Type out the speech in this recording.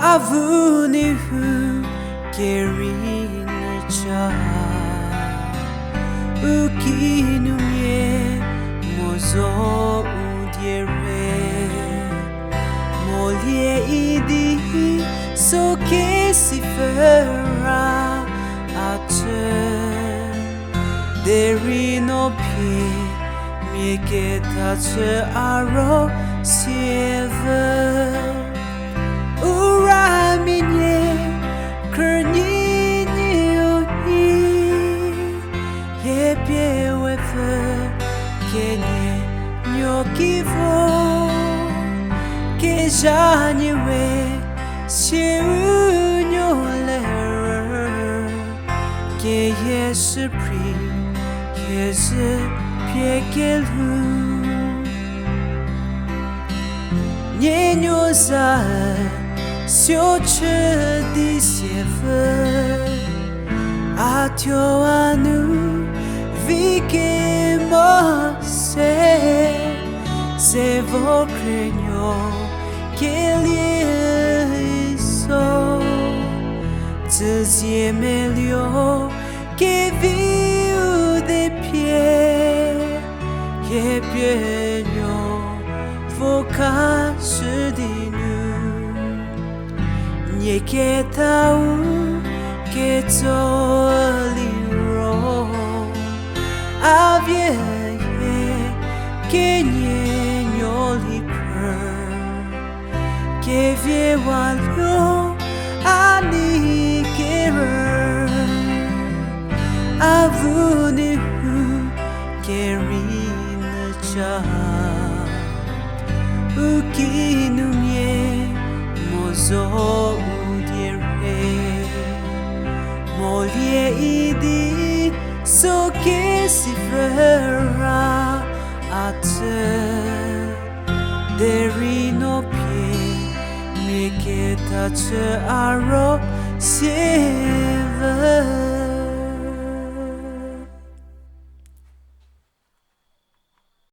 neihu kerinacha ukinumye mozo udiere molie idi soke sifera ate derino pie mieke tache aro sieve Uraminye kernyinyi ohi Yepye wefe kenye nyokivo Kejanywe shiu nyoler Ke yesu pri yesu piekelu Nyenyoza Sioche di sieve Atio anu Vike mose Se vo cregno Che lieso Zie melio Che viu de pie Che piegno Voca di Nieke tau ke toliro avie ke nye nyoli per ke vie walio ani kerer avuni hu kerina cha ukinumye mozo Molie idi soke sifera ate derino pie mieke tache aro sieve